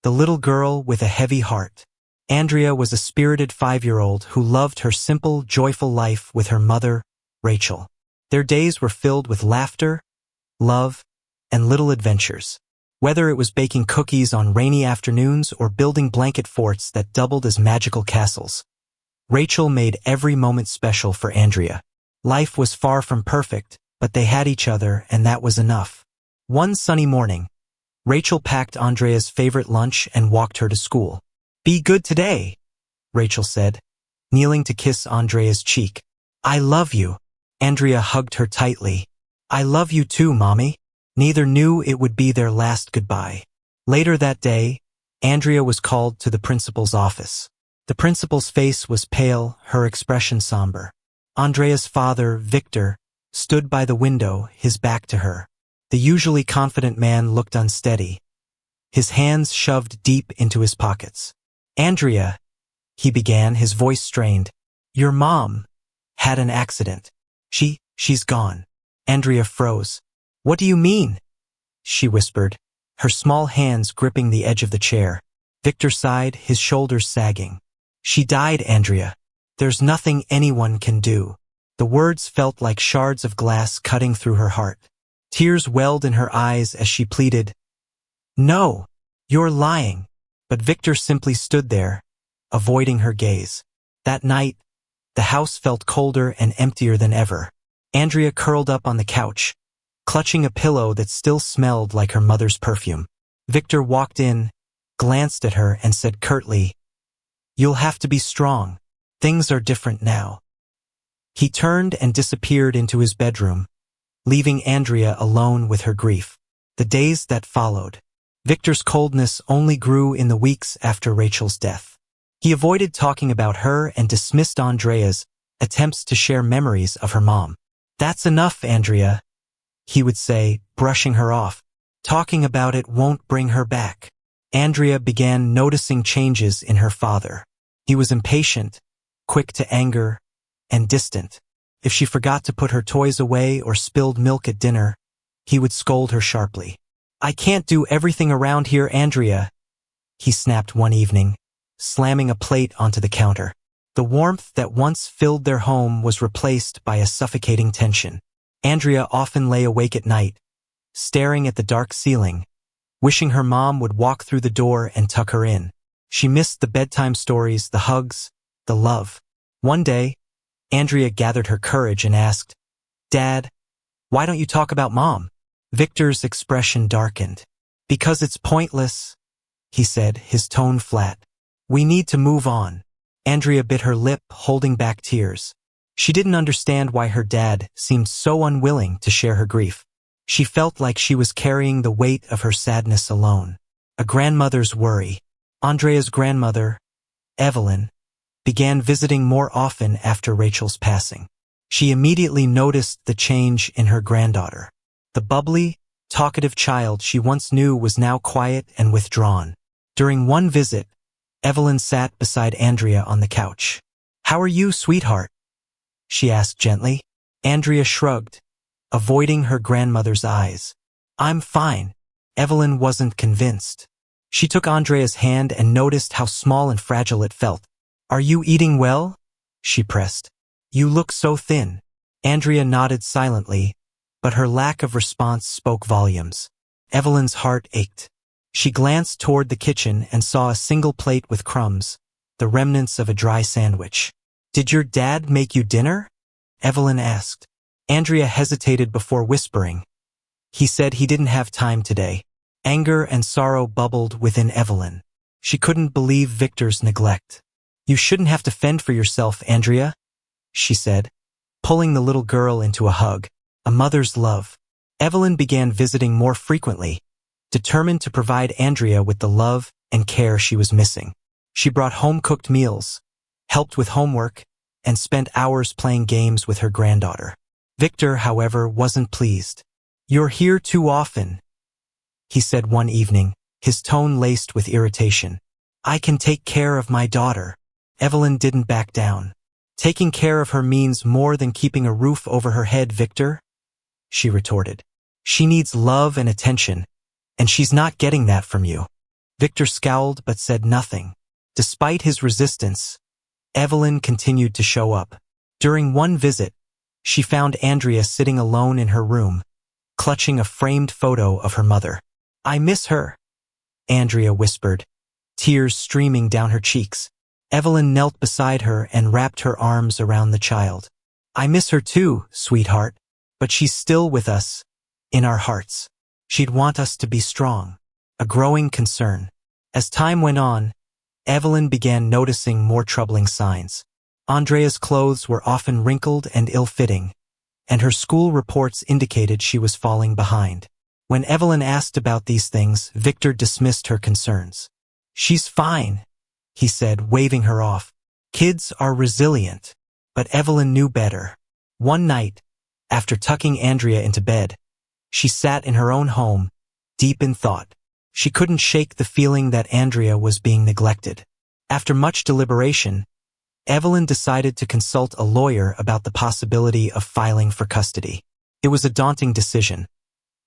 the little girl with a heavy heart. Andrea was a spirited 5-year-old who loved her simple, joyful life with her mother, Rachel. Their days were filled with laughter, love, and little adventures. Whether it was baking cookies on rainy afternoons or building blanket forts that doubled as magical castles, Rachel made every moment special for Andrea. Life was far from perfect, but they had each other, and that was enough. One sunny morning, Rachel packed Andrea's favorite lunch and walked her to school. "Be good today," Rachel said, kneeling to kiss Andrea's cheek. "I love you." Andrea hugged her tightly. "I love you too, Mommy." Neither knew it would be their last goodbye. Later that day, Andrea was called to the principal's office. The principal's face was pale, her expression somber. Andrea's father, Victor, stood by the window, his back to her. The usually confident man looked unsteady, his hands shoved deep into his pockets. "Andrea," he began, his voice strained, "your mom had an accident. She's gone." Andrea froze. "What do you mean?" she whispered, her small hands gripping the edge of the chair. Victor sighed, his shoulders sagging. "She died, Andrea. There's nothing anyone can do." The words felt like shards of glass cutting through her heart. Tears welled in her eyes as she pleaded, "No, you're lying." But Victor simply stood there, avoiding her gaze. That night, the house felt colder and emptier than ever. Andrea curled up on the couch, clutching a pillow that still smelled like her mother's perfume. Victor walked in, glanced at her, and said curtly, "You'll have to be strong. Things are different now." He turned and disappeared into his bedroom, leaving Andrea alone with her grief. The days that followed, Victor's coldness only grew in the weeks after Rachel's death. He avoided talking about her and dismissed Andrea's attempts to share memories of her mom. "That's enough, Andrea," he would say, brushing her off. "Talking about it won't bring her back." Andrea began noticing changes in her father. He was impatient, quick to anger, and distant. If she forgot to put her toys away or spilled milk at dinner, he would scold her sharply. "I can't do everything around here, Andrea," he snapped one evening, slamming a plate onto the counter. The warmth that once filled their home was replaced by a suffocating tension. Andrea often lay awake at night, staring at the dark ceiling, wishing her mom would walk through the door and tuck her in. She missed the bedtime stories, the hugs, the love. One day, Andrea gathered her courage and asked, "Dad, why don't you talk about Mom?" Victor's expression darkened. "Because it's pointless," he said, his tone flat. "We need to move on." Andrea bit her lip, holding back tears. She didn't understand why her dad seemed so unwilling to share her grief. She felt like she was carrying the weight of her sadness alone. A grandmother's worry. Andrea's grandmother, Evelyn, began visiting more often after Rachel's passing. She immediately noticed the change in her granddaughter. The bubbly, talkative child she once knew was now quiet and withdrawn. During one visit, Evelyn sat beside Andrea on the couch. "How are you, sweetheart?" she asked gently. Andrea shrugged, avoiding her grandmother's eyes. "I'm fine." Evelyn wasn't convinced. She took Andrea's hand and noticed how small and fragile it felt. "Are you eating well?" she pressed. "You look so thin." Andrea nodded silently, but her lack of response spoke volumes. Evelyn's heart ached. She glanced toward the kitchen and saw a single plate with crumbs, the remnants of a dry sandwich. "Did your dad make you dinner?" Evelyn asked. Andrea hesitated before whispering. "He said he didn't have time today." Anger and sorrow bubbled within Evelyn. She couldn't believe Victor's neglect. "You shouldn't have to fend for yourself, Andrea," she said, pulling the little girl into a hug. A mother's love. Evelyn began visiting more frequently, determined to provide Andrea with the love and care she was missing. She brought home-cooked meals, helped with homework, and spent hours playing games with her granddaughter. Victor, however, wasn't pleased. "You're here too often," he said one evening, his tone laced with irritation. "I can take care of my daughter." Evelyn didn't back down. "Taking care of her means more than keeping a roof over her head, Victor," she retorted. "She needs love and attention, and she's not getting that from you." Victor scowled but said nothing. Despite his resistance, Evelyn continued to show up. During one visit, she found Andrea sitting alone in her room, clutching a framed photo of her mother. "I miss her," Andrea whispered, tears streaming down her cheeks. Evelyn knelt beside her and wrapped her arms around the child. "I miss her too, sweetheart, but she's still with us, in our hearts. She'd want us to be strong." A growing concern. As time went on, Evelyn began noticing more troubling signs. Andrea's clothes were often wrinkled and ill-fitting, and her school reports indicated she was falling behind. When Evelyn asked about these things, Victor dismissed her concerns. "She's fine," he said, waving her off. Kids are resilient. But Evelyn knew better. One night, after tucking Andrea into bed, she sat in her own home, deep in thought. She couldn't shake the feeling that Andrea was being neglected. After much deliberation, Evelyn decided to consult a lawyer about the possibility of filing for custody. It was a daunting decision,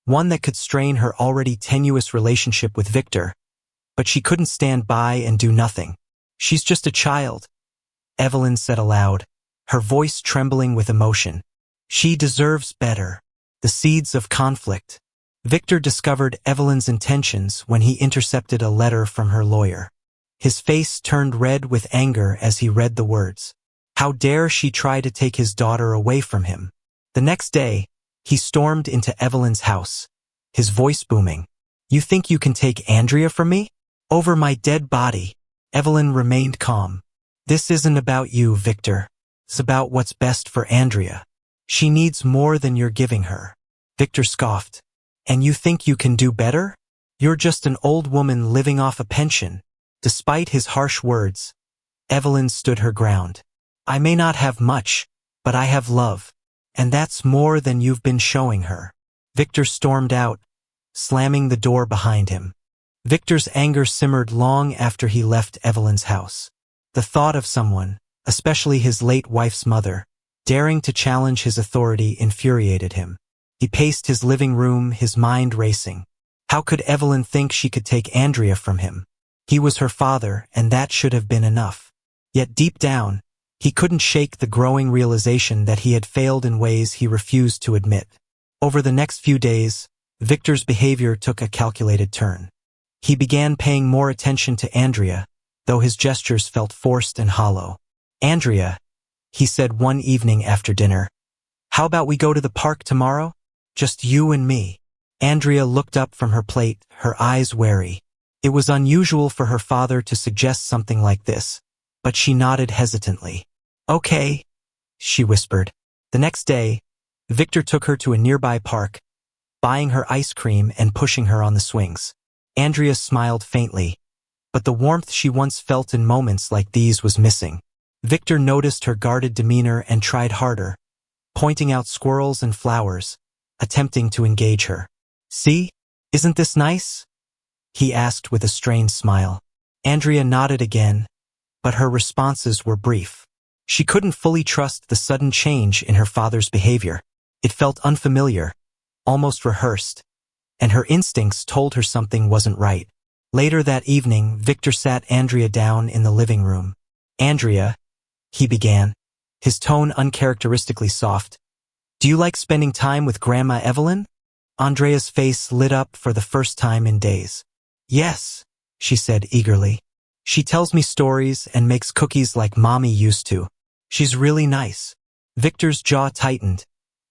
one that could strain her already tenuous relationship with Victor, but she couldn't stand by and do nothing. "She's just a child," Evelyn said aloud, her voice trembling with emotion. "She deserves better." The seeds of conflict. Victor discovered Evelyn's intentions when he intercepted a letter from her lawyer. His face turned red with anger as he read the words. How dare she try to take his daughter away from him? The next day, he stormed into Evelyn's house, his voice booming. "You think you can take Andrea from me? Over my dead body." Evelyn remained calm. "This isn't about you, Victor. It's about what's best for Andrea. She needs more than you're giving her." Victor scoffed. "And you think you can do better? You're just an old woman living off a pension." Despite his harsh words, Evelyn stood her ground. "I may not have much, but I have love. And that's more than you've been showing her." Victor stormed out, slamming the door behind him. Victor's anger simmered long after he left Evelyn's house. The thought of someone, especially his late wife's mother, daring to challenge his authority infuriated him. He paced his living room, his mind racing. How could Evelyn think she could take Andrea from him? He was her father, and that should have been enough. Yet deep down, he couldn't shake the growing realization that he had failed in ways he refused to admit. Over the next few days, Victor's behavior took a calculated turn. He began paying more attention to Andrea, though his gestures felt forced and hollow. "Andrea," he said one evening after dinner, "how about we go to the park tomorrow? Just you and me." Andrea looked up from her plate, her eyes wary. It was unusual for her father to suggest something like this, but she nodded hesitantly. "Okay," she whispered. The next day, Victor took her to a nearby park, buying her ice cream and pushing her on the swings. Andrea smiled faintly, but the warmth she once felt in moments like these was missing. Victor noticed her guarded demeanor and tried harder, pointing out squirrels and flowers, attempting to engage her. "See? Isn't this nice?" he asked with a strained smile. Andrea nodded again, but her responses were brief. She couldn't fully trust the sudden change in her father's behavior. It felt unfamiliar, almost rehearsed, and her instincts told her something wasn't right. Later that evening, Victor sat Andrea down in the living room. "Andrea," he began, his tone uncharacteristically soft, "do you like spending time with Grandma Evelyn?" Andrea's face lit up for the first time in days. "Yes," she said eagerly. "She tells me stories and makes cookies like Mommy used to. She's really nice." Victor's jaw tightened,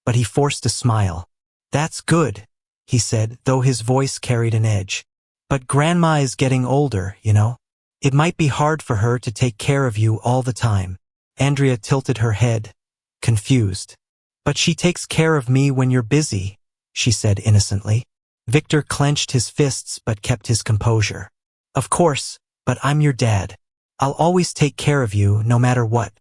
but he forced a smile. "That's good," he said, though his voice carried an edge. "But Grandma is getting older, you know. It might be hard for her to take care of you all the time." Andrea tilted her head, confused. "But she takes care of me when you're busy," she said innocently. Victor clenched his fists but kept his composure. "Of course, but I'm your dad. I'll always take care of you, no matter what."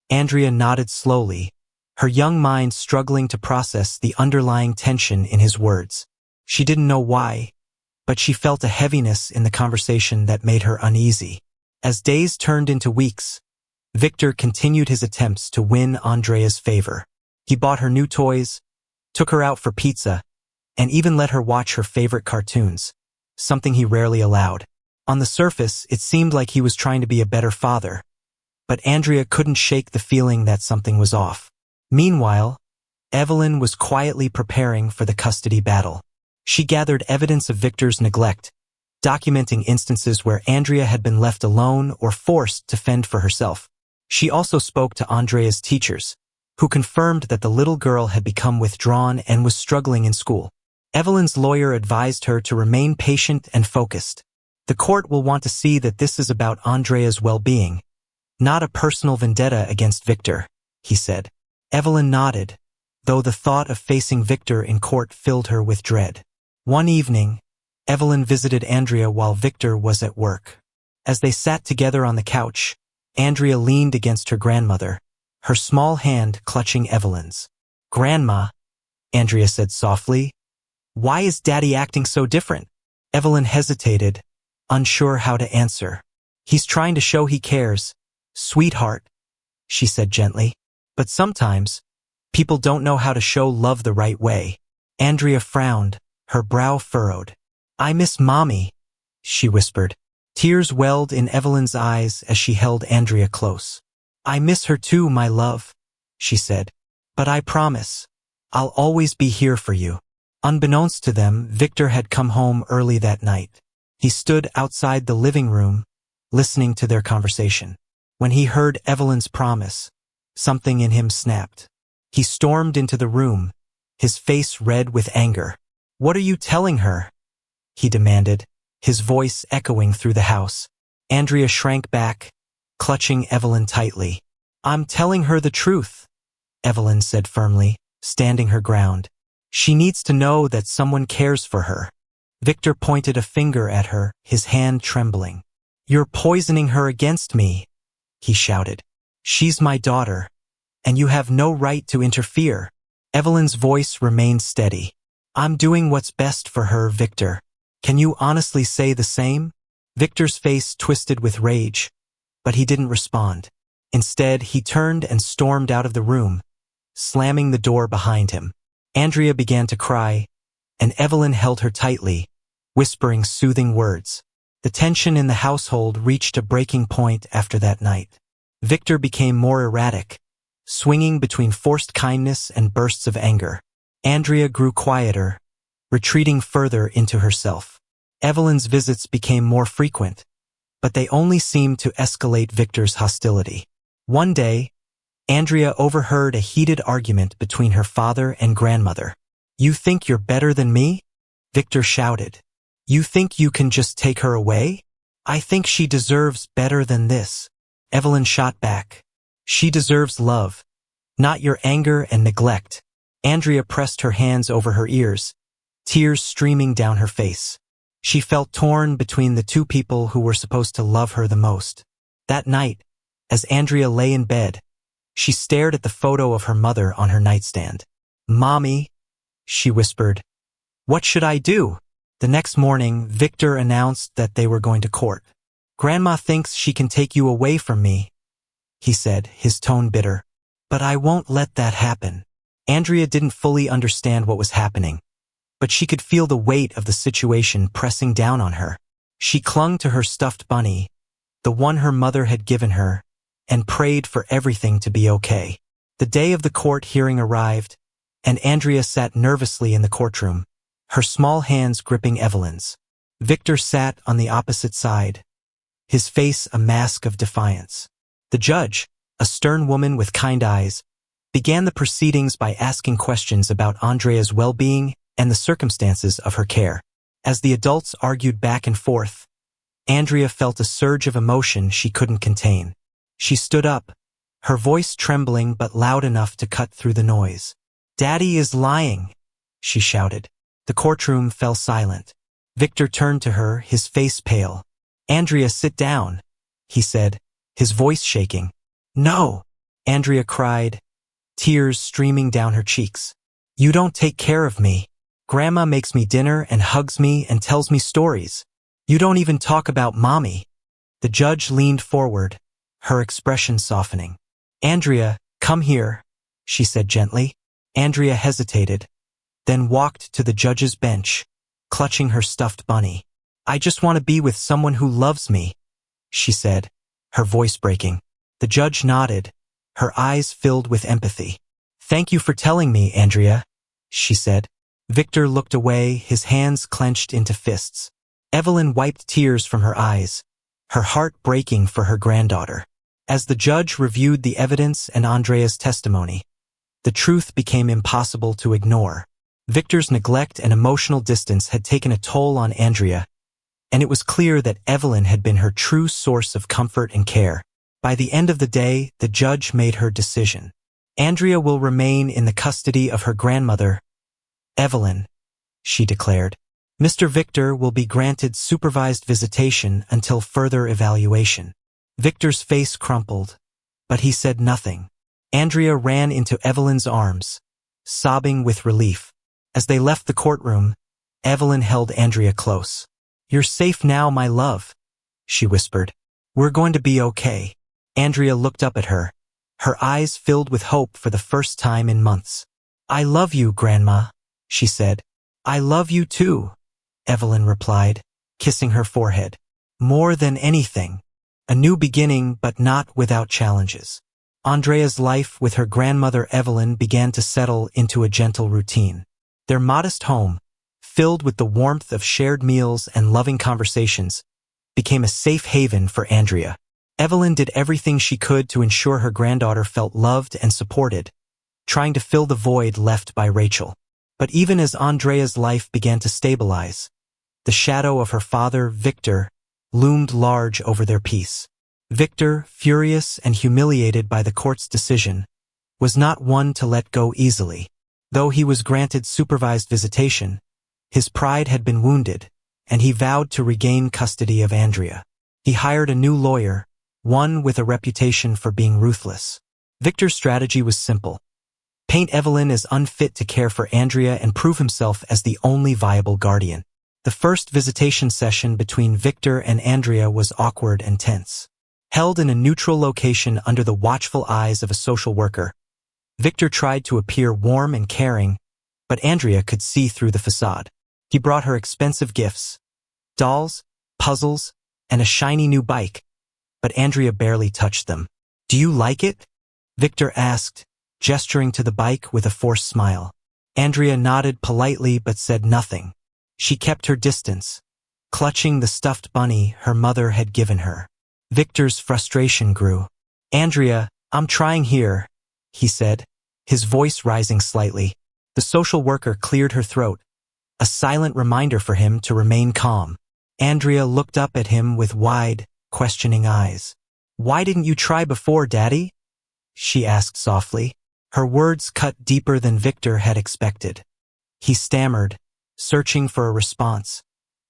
Andrea nodded slowly, her young mind struggling to process the underlying tension in his words. She didn't know why, but she felt a heaviness in the conversation that made her uneasy. As days turned into weeks, Victor continued his attempts to win Andrea's favor. He bought her new toys, took her out for pizza, and even let her watch her favorite cartoons, something he rarely allowed. On the surface, it seemed like he was trying to be a better father, but Andrea couldn't shake the feeling that something was off. Meanwhile, Evelyn was quietly preparing for the custody battle. She gathered evidence of Victor's neglect, documenting instances where Andrea had been left alone or forced to fend for herself. She also spoke to Andrea's teachers, who confirmed that the little girl had become withdrawn and was struggling in school. Evelyn's lawyer advised her to remain patient and focused. The court will want to see that this is about Andrea's well-being, not a personal vendetta against Victor, he said. Evelyn nodded, though the thought of facing Victor in court filled her with dread. One evening, Evelyn visited Andrea while Victor was at work. As they sat together on the couch, Andrea leaned against her grandmother, her small hand clutching Evelyn's. "Grandma," Andrea said softly, "why is Daddy acting so different?" Evelyn hesitated, unsure how to answer. "He's trying to show he cares, sweetheart," she said gently. "But sometimes, people don't know how to show love the right way." Andrea frowned, her brow furrowed. "I miss Mommy," she whispered. Tears welled in Evelyn's eyes as she held Andrea close. "I miss her too, my love," she said. "But I promise, I'll always be here for you." Unbeknownst to them, Victor had come home early that night. He stood outside the living room, listening to their conversation. When he heard Evelyn's promise, something in him snapped. He stormed into the room, his face red with anger. "What are you telling her?" he demanded, his voice echoing through the house. Andrea shrank back, clutching Evelyn tightly. "I'm telling her the truth," Evelyn said firmly, standing her ground. "She needs to know that someone cares for her." Victor pointed a finger at her, his hand trembling. "You're poisoning her against me," he shouted. "She's my daughter, and you have no right to interfere." Evelyn's voice remained steady. "I'm doing what's best for her, Victor. Can you honestly say the same?" Victor's face twisted with rage, but he didn't respond. Instead, he turned and stormed out of the room, slamming the door behind him. Andrea began to cry, and Evelyn held her tightly, whispering soothing words. The tension in the household reached a breaking point after that night. Victor became more erratic, swinging between forced kindness and bursts of anger. Andrea grew quieter, retreating further into herself. Evelyn's visits became more frequent, but they only seemed to escalate Victor's hostility. One day, Andrea overheard a heated argument between her father and grandmother. "You think you're better than me?" Victor shouted. "You think you can just take her away? I think she deserves better than this." Evelyn shot back. "She deserves love, not your anger and neglect." Andrea pressed her hands over her ears, tears streaming down her face. She felt torn between the two people who were supposed to love her the most. That night, as Andrea lay in bed, she stared at the photo of her mother on her nightstand. "Mommy," she whispered, "what should I do?" The next morning, Victor announced that they were going to court. "Grandma thinks she can take you away from me," he said, his tone bitter. "But I won't let that happen." Andrea didn't fully understand what was happening, but she could feel the weight of the situation pressing down on her. She clung to her stuffed bunny, the one her mother had given her, and prayed for everything to be okay. The day of the court hearing arrived, and Andrea sat nervously in the courtroom, her small hands gripping Evelyn's. Victor sat on the opposite side, his face a mask of defiance. The judge, a stern woman with kind eyes, began the proceedings by asking questions about Andrea's well-being and the circumstances of her care. As the adults argued back and forth, Andrea felt a surge of emotion she couldn't contain. She stood up, her voice trembling but loud enough to cut through the noise. "Daddy is lying," she shouted. The courtroom fell silent. Victor turned to her, his face pale. "Andrea, sit down," he said, his voice shaking. "No," Andrea cried, tears streaming down her cheeks. "You don't take care of me. Grandma makes me dinner and hugs me and tells me stories. You don't even talk about Mommy." The judge leaned forward, her expression softening. "Andrea, come here," she said gently. Andrea hesitated, then walked to the judge's bench, clutching her stuffed bunny. I just want to be with someone who loves me, she said, her voice breaking. The judge nodded, her eyes filled with empathy. Thank you for telling me, Andrea, she said. Victor looked away, his hands clenched into fists. Evelyn wiped tears from her eyes, her heart breaking for her granddaughter. As the judge reviewed the evidence and Andrea's testimony, the truth became impossible to ignore. Victor's neglect and emotional distance had taken a toll on Andrea, and it was clear that Evelyn had been her true source of comfort and care. By the end of the day, the judge made her decision. Andrea will remain in the custody of her grandmother, Evelyn, she declared. Mr. Victor will be granted supervised visitation until further evaluation. Victor's face crumpled, but he said nothing. Andrea ran into Evelyn's arms, sobbing with relief. As they left the courtroom, Evelyn held Andrea close. You're safe now, my love, she whispered. We're going to be okay. Andrea looked up at her, her eyes filled with hope for the first time in months. I love you, Grandma, she said. I love you too, Evelyn replied, kissing her forehead. More than anything, a new beginning but not without challenges. Andrea's life with her grandmother Evelyn began to settle into a gentle routine. Their modest home, filled with the warmth of shared meals and loving conversations, became a safe haven for Andrea. Evelyn did everything she could to ensure her granddaughter felt loved and supported, trying to fill the void left by Rachel. But even as Andrea's life began to stabilize, the shadow of her father, Victor, loomed large over their peace. Victor, furious and humiliated by the court's decision, was not one to let go easily. Though he was granted supervised visitation, his pride had been wounded, and he vowed to regain custody of Andrea. He hired a new lawyer, one with a reputation for being ruthless. Victor's strategy was simple. Paint Evelyn as unfit to care for Andrea and prove himself as the only viable guardian. The first visitation session between Victor and Andrea was awkward and tense. Held in a neutral location under the watchful eyes of a social worker, Victor tried to appear warm and caring, but Andrea could see through the facade. He brought her expensive gifts, dolls, puzzles, and a shiny new bike, but Andrea barely touched them. Do you like it? Victor asked, gesturing to the bike with a forced smile. Andrea nodded politely but said nothing. She kept her distance, clutching the stuffed bunny her mother had given her. Victor's frustration grew. Andrea, I'm trying here, he said, his voice rising slightly. The social worker cleared her throat, a silent reminder for him to remain calm. Andrea looked up at him with wide, questioning eyes. Why didn't you try before, Daddy? She asked softly. Her words cut deeper than Victor had expected. He stammered, searching for a response,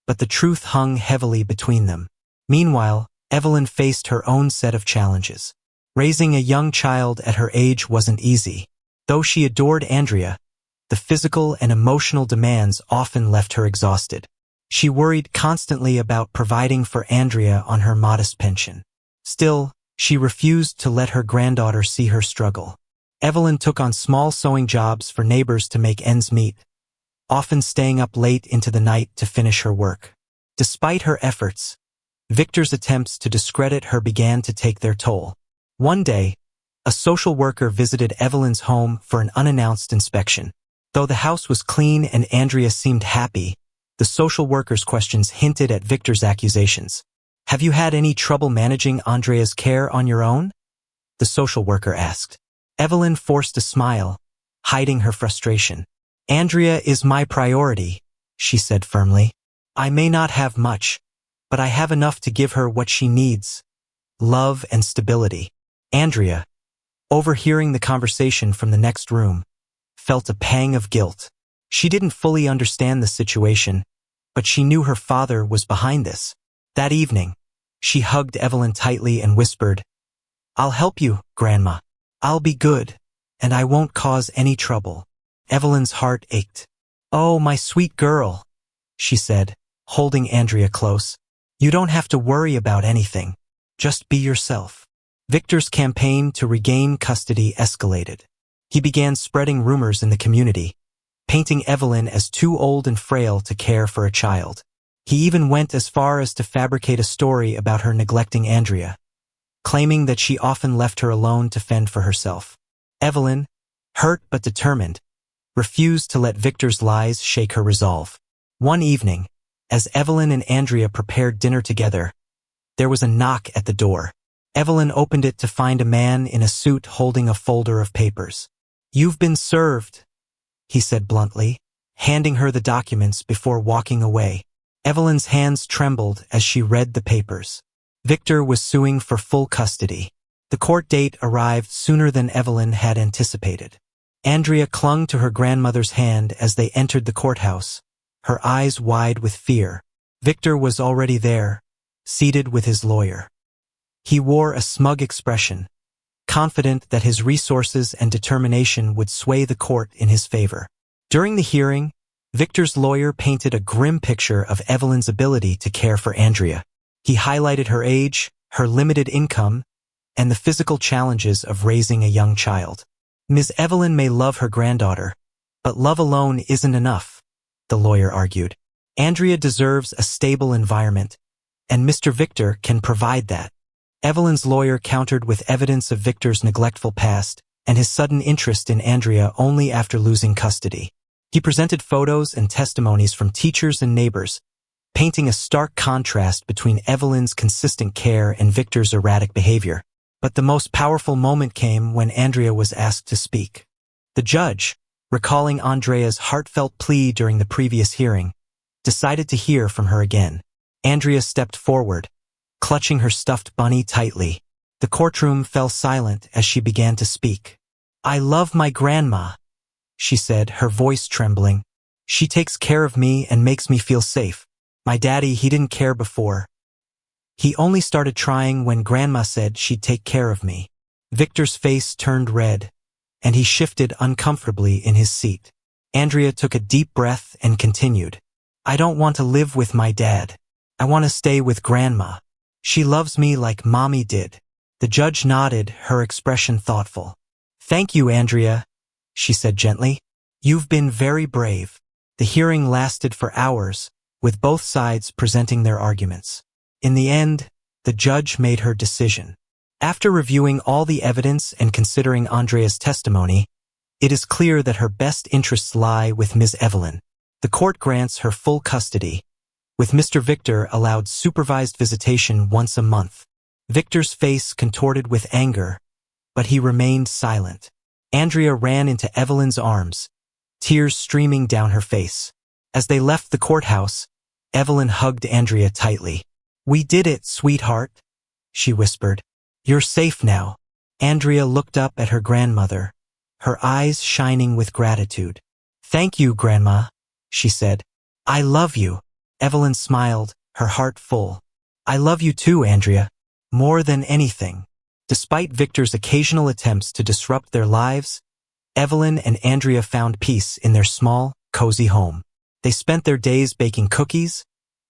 but the truth hung heavily between them. Meanwhile, Evelyn faced her own set of challenges. Raising a young child at her age wasn't easy. Though she adored Andrea, the physical and emotional demands often left her exhausted. She worried constantly about providing for Andrea on her modest pension. Still, she refused to let her granddaughter see her struggle. Evelyn took on small sewing jobs for neighbors to make ends meet, often staying up late into the night to finish her work. Despite her efforts, Victor's attempts to discredit her began to take their toll. One day, a social worker visited Evelyn's home for an unannounced inspection. Though the house was clean and Andrea seemed happy, the social worker's questions hinted at Victor's accusations. Have you had any trouble managing Andrea's care on your own? The social worker asked. Evelyn forced a smile, hiding her frustration. Andrea is my priority, she said firmly. I may not have much, but I have enough to give her what she needs: love and stability. Andrea, overhearing the conversation from the next room, felt a pang of guilt. She didn't fully understand the situation, but she knew her father was behind this. That evening, she hugged Evelyn tightly and whispered, I'll help you, Grandma. I'll be good, and I won't cause any trouble. Evelyn's heart ached. Oh, my sweet girl, she said, holding Andrea close. You don't have to worry about anything. Just be yourself. Victor's campaign to regain custody escalated. He began spreading rumors in the community, painting Evelyn as too old and frail to care for a child. He even went as far as to fabricate a story about her neglecting Andrea, claiming that she often left her alone to fend for herself. Evelyn, hurt but determined, refused to let Victor's lies shake her resolve. One evening, as Evelyn and Andrea prepared dinner together, there was a knock at the door. Evelyn opened it to find a man in a suit holding a folder of papers. "You've been served," he said bluntly, handing her the documents before walking away. Evelyn's hands trembled as she read the papers. Victor was suing for full custody. The court date arrived sooner than Evelyn had anticipated. Andrea clung to her grandmother's hand as they entered the courthouse, her eyes wide with fear. Victor was already there, seated with his lawyer. He wore a smug expression, confident that his resources and determination would sway the court in his favor. During the hearing, Victor's lawyer painted a grim picture of Evelyn's ability to care for Andrea. He highlighted her age, her limited income, and the physical challenges of raising a young child. "Ms. Evelyn may love her granddaughter, but love alone isn't enough," the lawyer argued. "Andrea deserves a stable environment, and Mr. Victor can provide that." Evelyn's lawyer countered with evidence of Victor's neglectful past and his sudden interest in Andrea only after losing custody. He presented photos and testimonies from teachers and neighbors, painting a stark contrast between Evelyn's consistent care and Victor's erratic behavior. But the most powerful moment came when Andrea was asked to speak. The judge, recalling Andrea's heartfelt plea during the previous hearing, decided to hear from her again. Andrea stepped forward, clutching her stuffed bunny tightly. The courtroom fell silent as she began to speak. "I love my grandma," she said, her voice trembling. "She takes care of me and makes me feel safe. My daddy, he didn't care before. He only started trying when Grandma said she'd take care of me." Victor's face turned red, and he shifted uncomfortably in his seat. Andrea took a deep breath and continued. "I don't want to live with my dad. I want to stay with Grandma. She loves me like Mommy did." The judge nodded, her expression thoughtful. "Thank you, Andrea," she said gently. "You've been very brave." The hearing lasted for hours, with both sides presenting their arguments. In the end, the judge made her decision. After reviewing all the evidence and considering Andrea's testimony, it is clear that her best interests lie with Ms. Evelyn. The court grants her full custody, with Mr. Victor allowed supervised visitation once a month. Victor's face contorted with anger, but he remained silent. Andrea ran into Evelyn's arms, tears streaming down her face. As they left the courthouse, Evelyn hugged Andrea tightly. "We did it, sweetheart," she whispered. "You're safe now." Andrea looked up at her grandmother, her eyes shining with gratitude. "Thank you, Grandma," she said. "I love you." Evelyn smiled, her heart full. "I love you too, Andrea, more than anything." Despite Victor's occasional attempts to disrupt their lives, Evelyn and Andrea found peace in their small, cozy home. They spent their days baking cookies,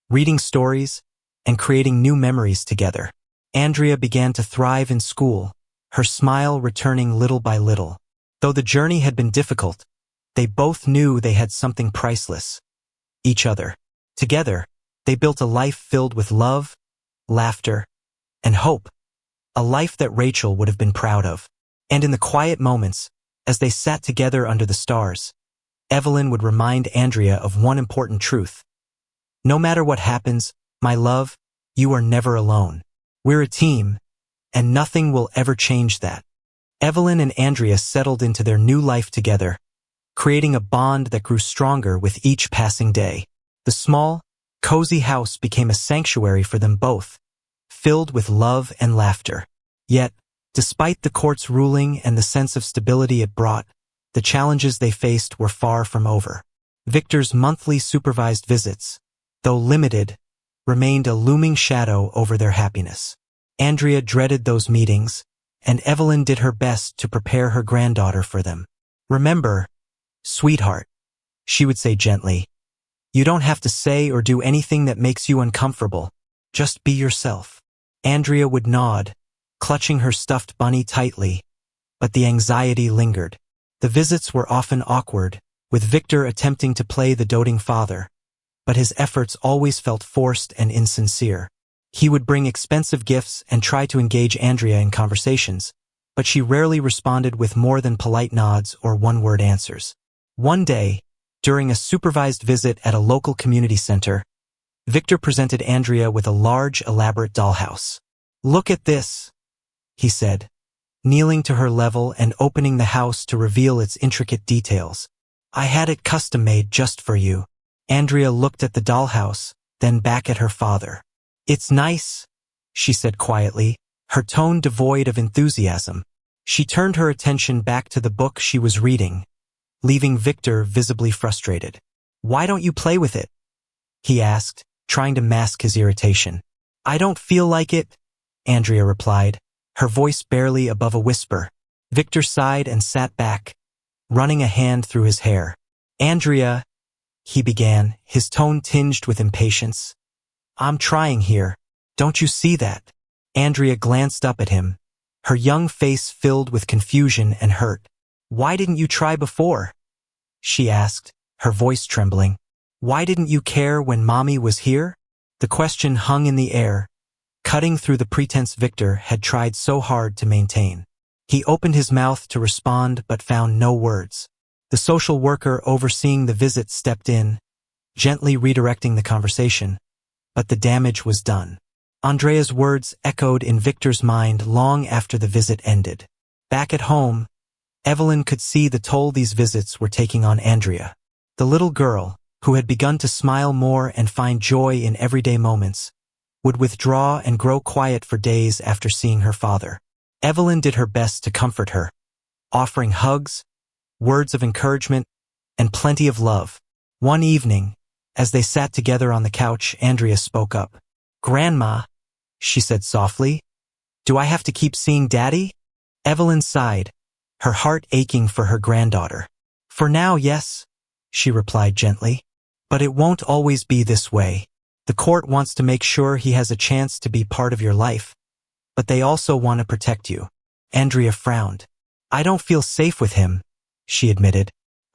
reading stories, and creating new memories together. Andrea began to thrive in school, her smile returning little by little. Though the journey had been difficult, they both knew they had something priceless: each other. Together, they built a life filled with love, laughter, and hope, a life that Rachel would have been proud of. And in the quiet moments, as they sat together under the stars, Evelyn would remind Andrea of one important truth. "No matter what happens, my love, you are never alone. We're a team, and nothing will ever change that." Evelyn and Andrea settled into their new life together, creating a bond that grew stronger with each passing day. The small, cozy house became a sanctuary for them both, filled with love and laughter. Yet, despite the court's ruling and the sense of stability it brought, the challenges they faced were far from over. Victor's monthly supervised visits, though limited, remained a looming shadow over their happiness. Andrea dreaded those meetings, and Evelyn did her best to prepare her granddaughter for them. "Remember, sweetheart," she would say gently, "you don't have to say or do anything that makes you uncomfortable. Just be yourself." Andrea would nod, clutching her stuffed bunny tightly, but the anxiety lingered. The visits were often awkward, with Victor attempting to play the doting father, but his efforts always felt forced and insincere. He would bring expensive gifts and try to engage Andrea in conversations, but she rarely responded with more than polite nods or one-word answers. One day, during a supervised visit at a local community center, Victor presented Andrea with a large, elaborate dollhouse. "Look at this," he said, kneeling to her level and opening the house to reveal its intricate details. "I had it custom-made just for you." Andrea looked at the dollhouse, then back at her father. "It's nice," she said quietly, her tone devoid of enthusiasm. She turned her attention back to the book she was reading, leaving Victor visibly frustrated. "Why don't you play with it?" he asked, trying to mask his irritation. "I don't feel like it," Andrea replied, her voice barely above a whisper. Victor sighed and sat back, running a hand through his hair. "Andrea," he began, his tone tinged with impatience. "I'm trying here. Don't you see that?" Andrea glanced up at him, her young face filled with confusion and hurt. "Why didn't you try before?" she asked, her voice trembling. "Why didn't you care when Mommy was here?" The question hung in the air, cutting through the pretense Victor had tried so hard to maintain. He opened his mouth to respond but found no words. The social worker overseeing the visit stepped in, gently redirecting the conversation, but the damage was done. Andrea's words echoed in Victor's mind long after the visit ended. Back at home, Evelyn could see the toll these visits were taking on Andrea. The little girl, who had begun to smile more and find joy in everyday moments, would withdraw and grow quiet for days after seeing her father. Evelyn did her best to comfort her, offering hugs, words of encouragement, and plenty of love. One evening, as they sat together on the couch, Andrea spoke up. "Grandma," she said softly, "do I have to keep seeing Daddy?" Evelyn sighed, her heart aching for her granddaughter. "For now, yes," she replied gently. "But it won't always be this way. The court wants to make sure he has a chance to be part of your life, but they also want to protect you." Andrea frowned. "I don't feel safe with him," she admitted.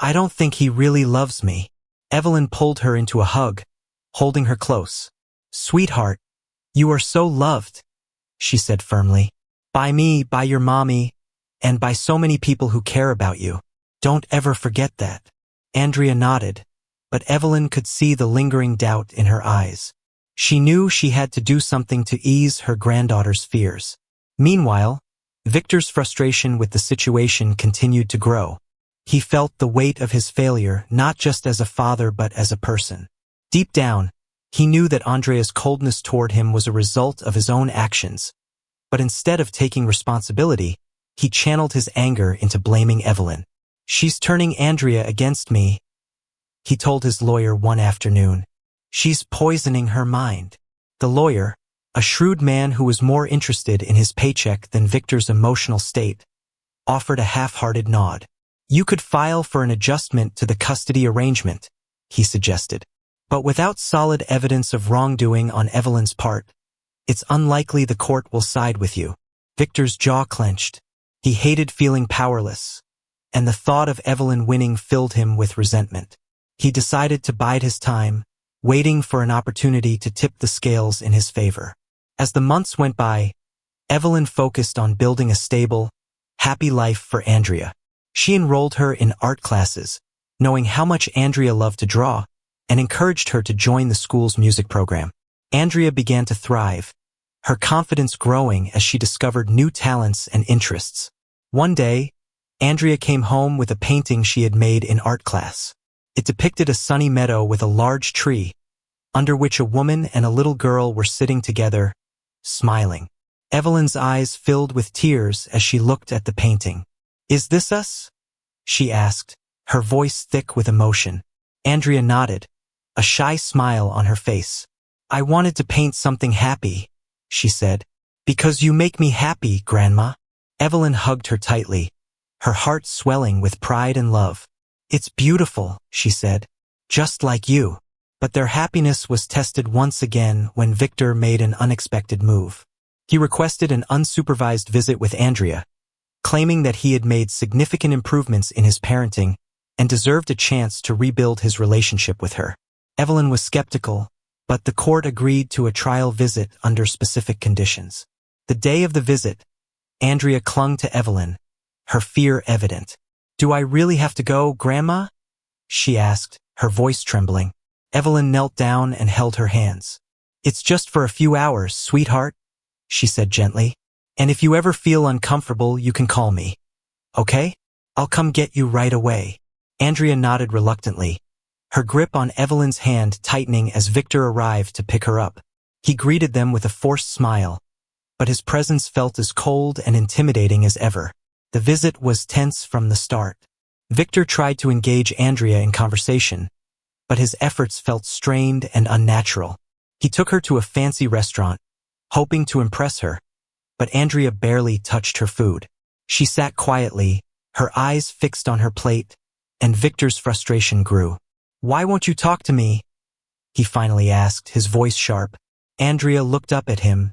"I don't think he really loves me." Evelyn pulled her into a hug, holding her close. "Sweetheart, you are so loved," she said firmly. "By me, by your mommy, and by so many people who care about you. Don't ever forget that." Andrea nodded, but Evelyn could see the lingering doubt in her eyes. She knew she had to do something to ease her granddaughter's fears. Meanwhile, Victor's frustration with the situation continued to grow. He felt the weight of his failure not just as a father but as a person. Deep down, he knew that Andrea's coldness toward him was a result of his own actions, but instead of taking responsibility, he channeled his anger into blaming Evelyn. "She's turning Andrea against me," he told his lawyer one afternoon. "She's poisoning her mind." The lawyer, a shrewd man who was more interested in his paycheck than Victor's emotional state, offered a half-hearted nod. "You could file for an adjustment to the custody arrangement," he suggested. "But without solid evidence of wrongdoing on Evelyn's part, it's unlikely the court will side with you." Victor's jaw clenched. He hated feeling powerless, and the thought of Evelyn winning filled him with resentment. He decided to bide his time, waiting for an opportunity to tip the scales in his favor. As the months went by, Evelyn focused on building a stable, happy life for Andrea. She enrolled her in art classes, knowing how much Andrea loved to draw, and encouraged her to join the school's music program. Andrea began to thrive, her confidence growing as she discovered new talents and interests. One day, Andrea came home with a painting she had made in art class. It depicted a sunny meadow with a large tree, under which a woman and a little girl were sitting together, smiling. Evelyn's eyes filled with tears as she looked at the painting. "Is this us?" she asked, her voice thick with emotion. Andrea nodded, a shy smile on her face. "I wanted to paint something happy," she said. "Because you make me happy, Grandma." Evelyn hugged her tightly, her heart swelling with pride and love. "It's beautiful," she said, "just like you." But their happiness was tested once again when Victor made an unexpected move. He requested an unsupervised visit with Andrea, claiming that he had made significant improvements in his parenting and deserved a chance to rebuild his relationship with her. Evelyn was skeptical, but the court agreed to a trial visit under specific conditions. The day of the visit, Andrea clung to Evelyn, her fear evident. "Do I really have to go, Grandma?" she asked, her voice trembling. Evelyn knelt down and held her hands. "It's just for a few hours, sweetheart," she said gently. "And if you ever feel uncomfortable, you can call me. Okay? I'll come get you right away." Andrea nodded reluctantly, her grip on Evelyn's hand tightening as Victor arrived to pick her up. He greeted them with a forced smile, but his presence felt as cold and intimidating as ever. The visit was tense from the start. Victor tried to engage Andrea in conversation, but his efforts felt strained and unnatural. He took her to a fancy restaurant, hoping to impress her, but Andrea barely touched her food. She sat quietly, her eyes fixed on her plate, and Victor's frustration grew. "Why won't you talk to me?" he finally asked, his voice sharp. Andrea looked up at him,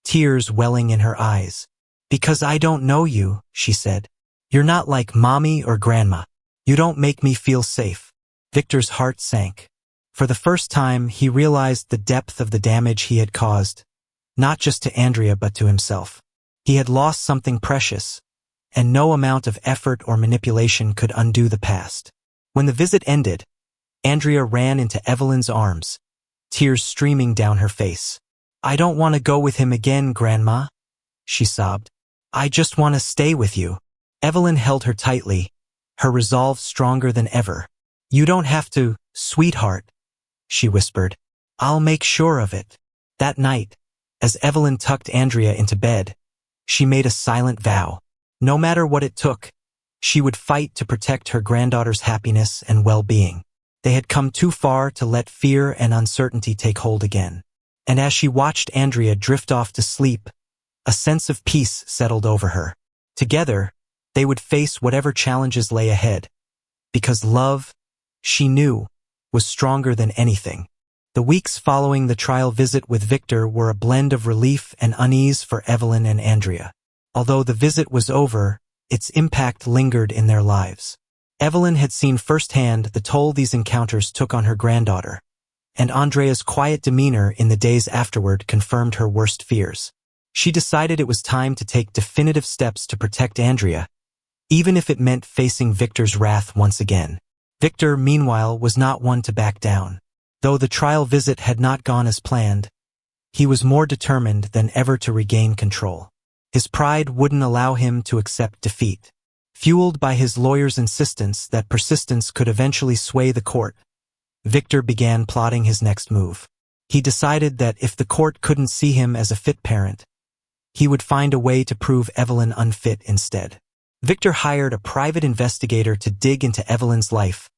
tears welling in her eyes. "Because I don't know you," she said. "You're not like Mommy or Grandma. You don't make me feel safe." Victor's heart sank. For the first time, he realized the depth of the damage he had caused, not just to Andrea but to himself. He had lost something precious, and no amount of effort or manipulation could undo the past. When the visit ended, Andrea ran into Evelyn's arms, tears streaming down her face. "I don't want to go with him again, Grandma," she sobbed. "I just want to stay with you." Evelyn held her tightly, her resolve stronger than ever. "You don't have to, sweetheart," she whispered. "I'll make sure of it." That night, as Evelyn tucked Andrea into bed, she made a silent vow. No matter what it took, she would fight to protect her granddaughter's happiness and well-being. They had come too far to let fear and uncertainty take hold again. And as she watched Andrea drift off to sleep, a sense of peace settled over her. Together, they would face whatever challenges lay ahead, because love, she knew, was stronger than anything. The weeks following the trial visit with Victor were a blend of relief and unease for Evelyn and Andrea. Although the visit was over, its impact lingered in their lives. Evelyn had seen firsthand the toll these encounters took on her granddaughter, and Andrea's quiet demeanor in the days afterward confirmed her worst fears. She decided it was time to take definitive steps to protect Andrea, even if it meant facing Victor's wrath once again. Victor, meanwhile, was not one to back down. Though the trial visit had not gone as planned, he was more determined than ever to regain control. His pride wouldn't allow him to accept defeat. Fueled by his lawyer's insistence that persistence could eventually sway the court, Victor began plotting his next move. He decided that if the court couldn't see him as a fit parent, he would find a way to prove Evelyn unfit instead. Victor hired a private investigator to dig into Evelyn's life,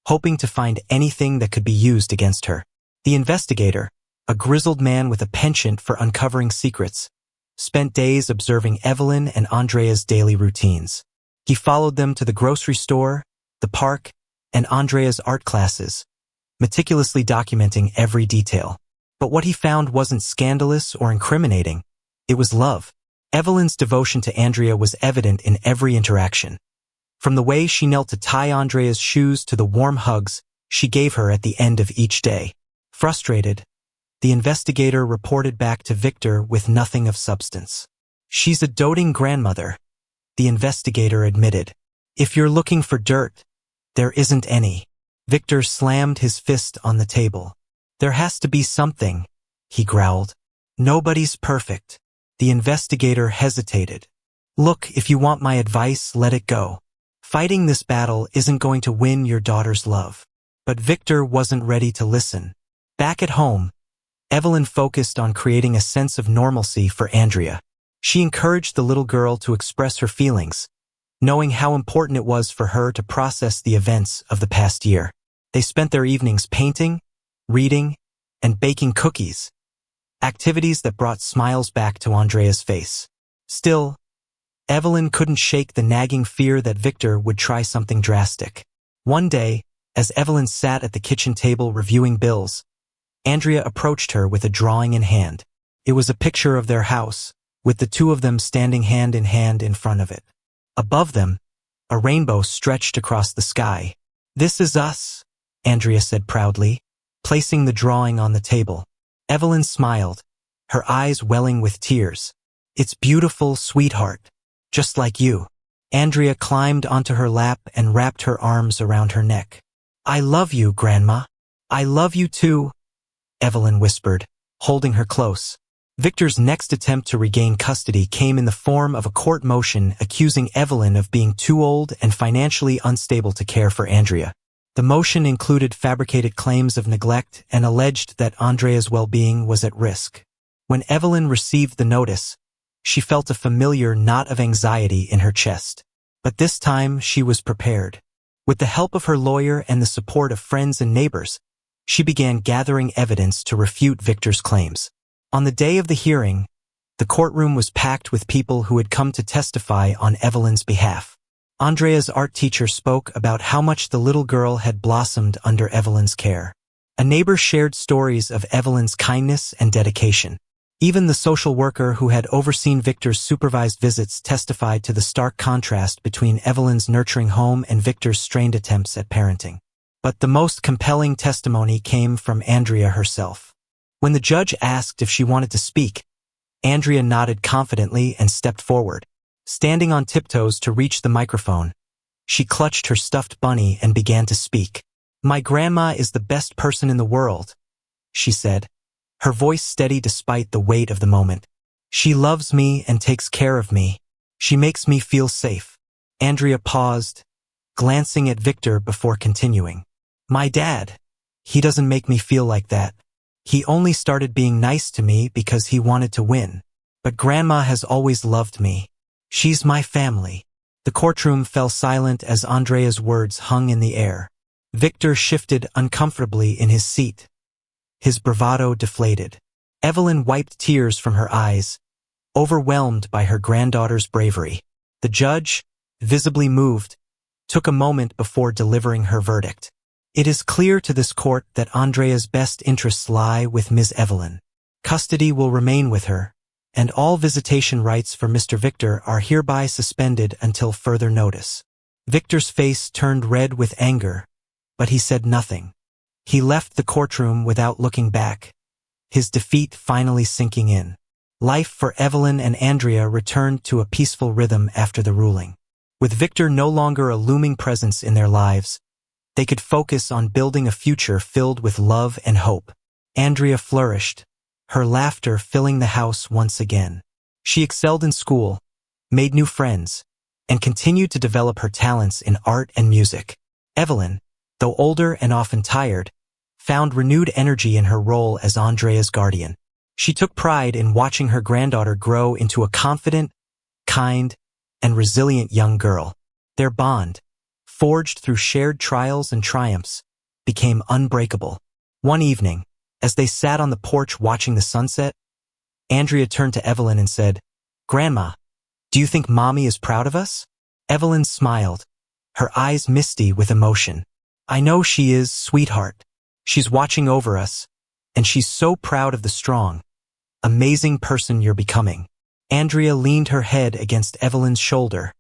hoping to find anything that could be used against her. The investigator, a grizzled man with a penchant for uncovering secrets, spent days observing Evelyn and Andrea's daily routines. He followed them to the grocery store, the park, and Andrea's art classes, meticulously documenting every detail. But what he found wasn't scandalous or incriminating. It was love. Evelyn's devotion to Andrea was evident in every interaction. From the way she knelt to tie Andrea's shoes to the warm hugs she gave her at the end of each day. Frustrated, the investigator reported back to Victor with nothing of substance. "She's a doting grandmother," the investigator admitted. "If you're looking for dirt, there isn't any." Victor slammed his fist on the table. "There has to be something," he growled. "Nobody's perfect." The investigator hesitated. "Look, if you want my advice, let it go. Fighting this battle isn't going to win your daughter's love." But Victor wasn't ready to listen. Back at home, Evelyn focused on creating a sense of normalcy for Andrea. She encouraged the little girl to express her feelings, knowing how important it was for her to process the events of the past year. They spent their evenings painting, reading, and baking cookies, activities that brought smiles back to Andrea's face. Still, Evelyn couldn't shake the nagging fear that Victor would try something drastic. One day, as Evelyn sat at the kitchen table reviewing bills, Andrea approached her with a drawing in hand. It was a picture of their house, with the two of them standing hand in front of it. Above them, a rainbow stretched across the sky. "This is us," Andrea said proudly. placing the drawing on the table. Evelyn smiled, her eyes welling with tears. "It's beautiful, sweetheart. Just like you." Andrea climbed onto her lap and wrapped her arms around her neck. "I love you, Grandma. I love you too," Evelyn whispered, holding her close. Victor's next attempt to regain custody came in the form of a court motion accusing Evelyn of being too old and financially unstable to care for Andrea. The motion included fabricated claims of neglect and alleged that Andrea's well-being was at risk. When Evelyn received the notice, she felt a familiar knot of anxiety in her chest. But this time she was prepared. With the help of her lawyer and the support of friends and neighbors, she began gathering evidence to refute Victor's claims. On the day of the hearing, the courtroom was packed with people who had come to testify on Evelyn's behalf. Andrea's art teacher spoke about how much the little girl had blossomed under Evelyn's care. A neighbor shared stories of Evelyn's kindness and dedication. Even the social worker who had overseen Victor's supervised visits testified to the stark contrast between Evelyn's nurturing home and Victor's strained attempts at parenting. But the most compelling testimony came from Andrea herself. When the judge asked if she wanted to speak, Andrea nodded confidently and stepped forward. Standing on tiptoes to reach the microphone, she clutched her stuffed bunny and began to speak. "My grandma is the best person in the world," she said, her voice steady despite the weight of the moment. "She loves me and takes care of me. She makes me feel safe." Andrea paused, glancing at Victor before continuing. "My dad, he doesn't make me feel like that. He only started being nice to me because he wanted to win. But Grandma has always loved me. She's my family." The courtroom fell silent as Andrea's words hung in the air. Victor shifted uncomfortably in his seat, his bravado deflated. Evelyn wiped tears from her eyes, overwhelmed by her granddaughter's bravery. The judge, visibly moved, took a moment before delivering her verdict. "It is clear to this court that Andrea's best interests lie with Ms. Evelyn. Custody will remain with her, and all visitation rights for Mr. Victor are hereby suspended until further notice." Victor's face turned red with anger, but he said nothing. He left the courtroom without looking back, his defeat finally sinking in. Life for Evelyn and Andrea returned to a peaceful rhythm after the ruling. With Victor no longer a looming presence in their lives, they could focus on building a future filled with love and hope. Andrea flourished, her laughter filling the house once again. She excelled in school, made new friends, and continued to develop her talents in art and music. Evelyn, though older and often tired, found renewed energy in her role as Andrea's guardian. She took pride in watching her granddaughter grow into a confident, kind, and resilient young girl. Their bond, forged through shared trials and triumphs, became unbreakable. One evening, as they sat on the porch watching the sunset, Andrea turned to Evelyn and said, "Grandma, do you think Mommy is proud of us?" Evelyn smiled, her eyes misty with emotion. "I know she is, sweetheart. She's watching over us, and she's so proud of the strong, amazing person you're becoming." Andrea leaned her head against Evelyn's shoulder,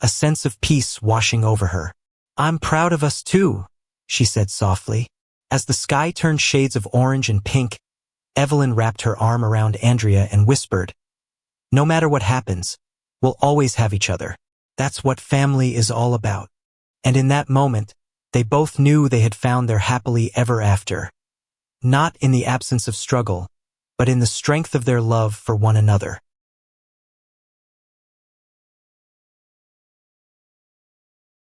a sense of peace washing over her. "I'm proud of us too," she said softly. As the sky turned shades of orange and pink, Evelyn wrapped her arm around Andrea and whispered, "No matter what happens, we'll always have each other. That's what family is all about." And in that moment, they both knew they had found their happily ever after. Not in the absence of struggle, but in the strength of their love for one another.